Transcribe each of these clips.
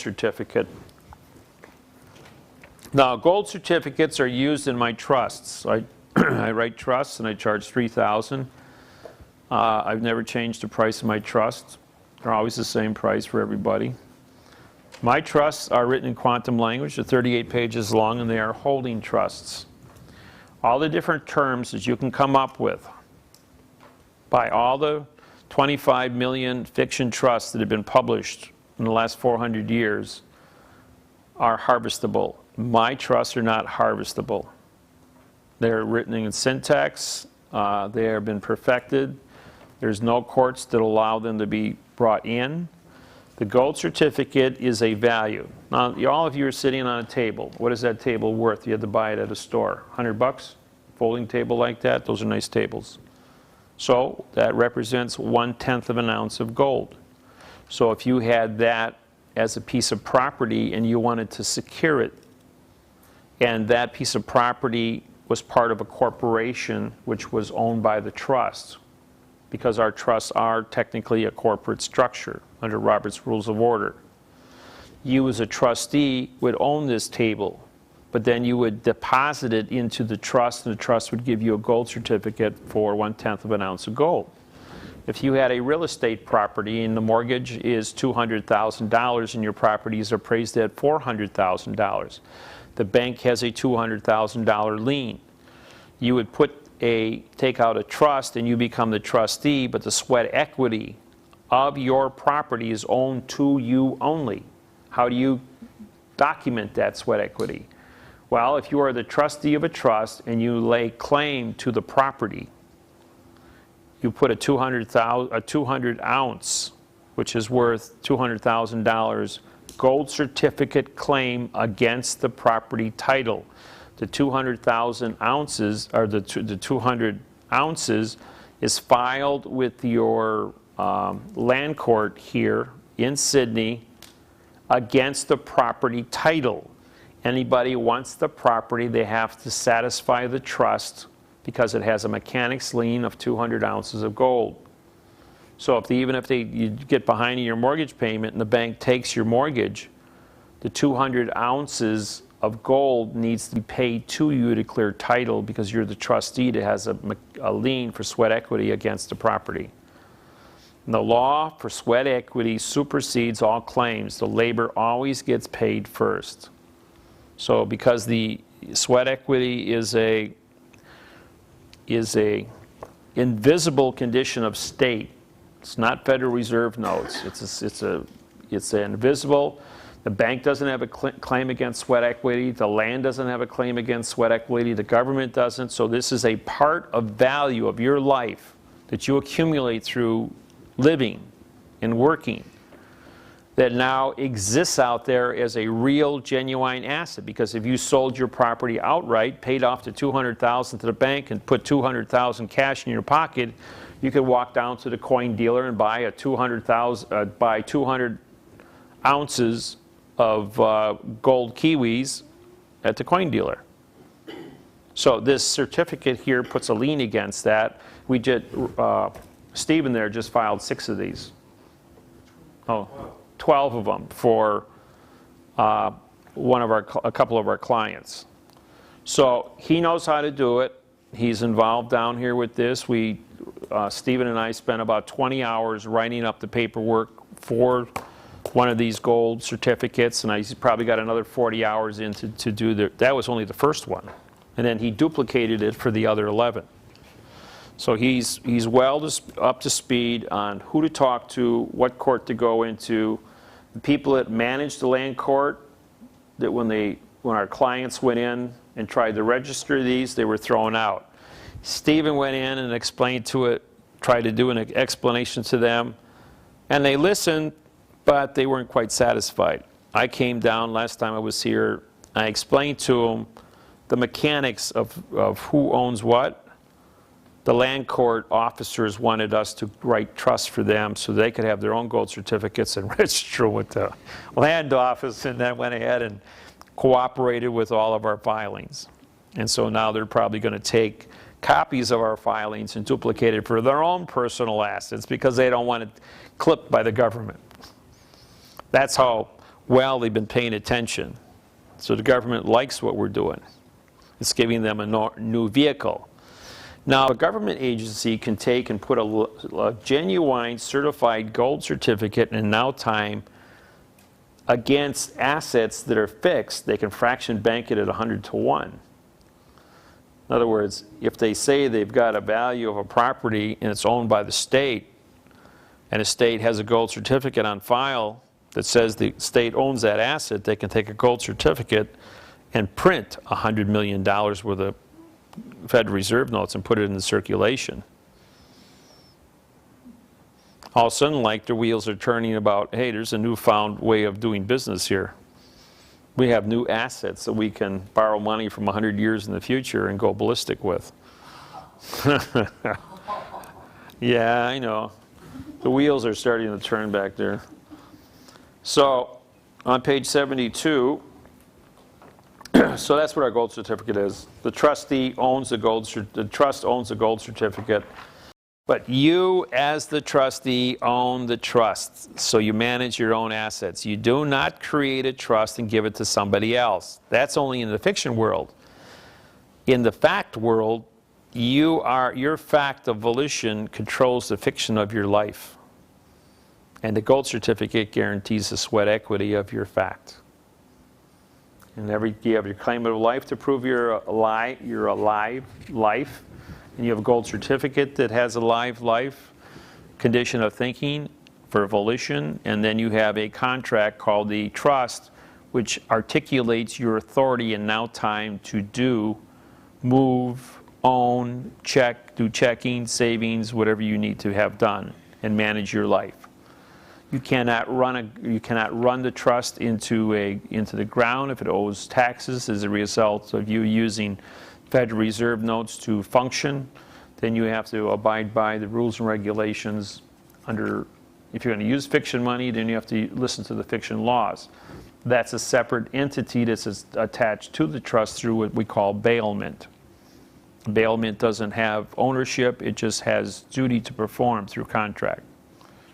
certificate. Now, gold certificates are used in my trusts. I write trusts and I charge $3,000. I've never changed the price of my trusts. They're always the same price for everybody. My trusts are written in quantum language. They're 38 pages long, and they are holding trusts. All the different terms that you can come up with by all the 25 million fiction trusts that have been published in the last 400 years are harvestable. My trusts are not harvestable. They're written in syntax. They have been perfected. There's no courts that allow them to be brought in. The gold certificate is a value. Now, all of you are sitting on a table. What is that table worth? You had to buy it at a store. 100 bucks? Folding table like that? Those are nice tables. So that represents 1/10 of an ounce of gold. So if you had that as a piece of property and you wanted to secure it, and that piece of property was part of a corporation which was owned by the trust, because our trusts are technically a corporate structure under Robert's Rules of Order. You as a trustee would own this table, but then you would deposit it into the trust, and the trust would give you a gold certificate for 1/10 of an ounce of gold. If you had a real estate property and the mortgage is $200,000 and your property is appraised at $400,000, the bank has a $200,000 lien. You would take out a trust and you become the trustee, but the sweat equity of your property is owned to you only. How do you document that sweat equity? Well, if you are the trustee of a trust and you lay claim to the property, you put a 200 ounce, which is worth $200,000, gold certificate claim against the property title. The 200,000 ounces, or the 200 ounces, is filed with your land court here in Sydney against the property title. Anybody wants the property, they have to satisfy the trust because it has a mechanic's lien of 200 ounces of gold. So even if you get behind in your mortgage payment and the bank takes your mortgage, the 200 ounces of gold needs to be paid to you to clear title because you're the trustee that has a lien for sweat equity against the property. And the law for sweat equity supersedes all claims. The labor always gets paid first. So because the sweat equity is a invisible condition of state, it's not Federal Reserve notes. It's an invisible. The bank doesn't have a claim against sweat equity. The land doesn't have a claim against sweat equity. The government doesn't. So this is a part of value of your life that you accumulate through living and working that now exists out there as a real, genuine asset. Because if you sold your property outright, paid off the $200,000 to the bank, and put $200,000 cash in your pocket, you could walk down to the coin dealer and buy 200 ounces of gold kiwis at the coin dealer. So this certificate here puts a lien against that. We did, Stephen there just filed 6 of these. Oh, 12 of them for a couple of our clients. So he knows how to do it. He's involved down here with this. Stephen and I spent about 20 hours writing up the paperwork for one of these gold certificates, and he's probably got another 40 hours in to do that was only the first one. And then he duplicated it for the other 11. So he's well up to speed on who to talk to, what court to go into. The people that manage the land court, that when our clients went in and tried to register these, they were thrown out. Stephen went in and explained to it, tried to do an explanation to them, and they listened, but they weren't quite satisfied. I came down last time I was here. I explained to them the mechanics of who owns what. The land court officers wanted us to write trusts for them so they could have their own gold certificates and register with the land office, and then went ahead and cooperated with all of our filings. And so now they're probably going to take copies of our filings and duplicate it for their own personal assets because they don't want it clipped by the government. That's how Well, they've been paying attention. So the government likes what we're doing. It's giving them a new vehicle. Now, a government agency can take and put a genuine certified gold certificate in now time against assets that are fixed. They can fraction bank it at 100 to 1. In other words, if they say they've got a value of a property and it's owned by the state, and the state has a gold certificate on file that says the state owns that asset, they can take a gold certificate and print $100 million worth of Federal Reserve notes and put it in the circulation. All of a sudden, like, their wheels are turning about, hey, there's a newfound way of doing business here. We have new assets that we can borrow money from 100 years in the future and go ballistic with. Yeah, I know. The wheels are starting to turn back there. So, on page 72, so that's what our gold certificate is. The trustee owns the trust owns the gold certificate, but you as the trustee own the trust, so you manage your own assets. You do not create a trust and give it to somebody else. That's only in the fiction world. In the fact world, your fact of volition controls the fiction of your life. And the gold certificate guarantees the sweat equity of your fact. And you have your claim of life to prove you're alive life. And you have a gold certificate that has a live life, condition of thinking for volition. And then you have a contract called the trust, which articulates your authority in now time to do, move, own, check, do checking, savings, whatever you need to have done, and manage your life. You cannot run the trust into the ground if it owes taxes as a result of you using Federal Reserve notes to function. Then you have to abide by the rules and regulations under. If you're going to use fiction money, then you have to listen to the fiction laws. That's a separate entity that's attached to the trust through what we call bailment. Bailment doesn't have ownership; it just has duty to perform through contract.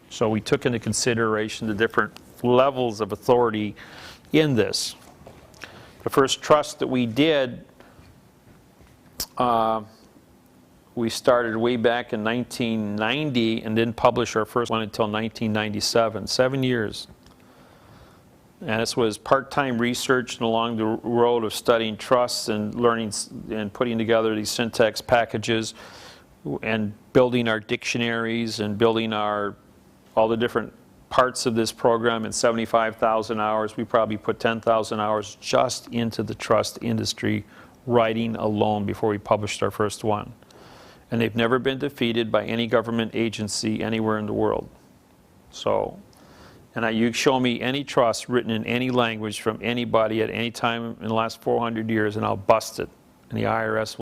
So we took into consideration the different levels of authority in this. The first trust that we did, we started way back in 1990 and didn't publish our first one until 1997, 7 years. And this was part-time research and along the road of studying trusts and learning and putting together these syntax packages and building our dictionaries and building all the different parts of this program in 75,000 hours. We probably put 10,000 hours just into the trust industry, writing alone before we published our first one. And they've never been defeated by any government agency anywhere in the world. So, and you show me any trust written in any language from anybody at any time in the last 400 years and I'll bust it. And the IRS will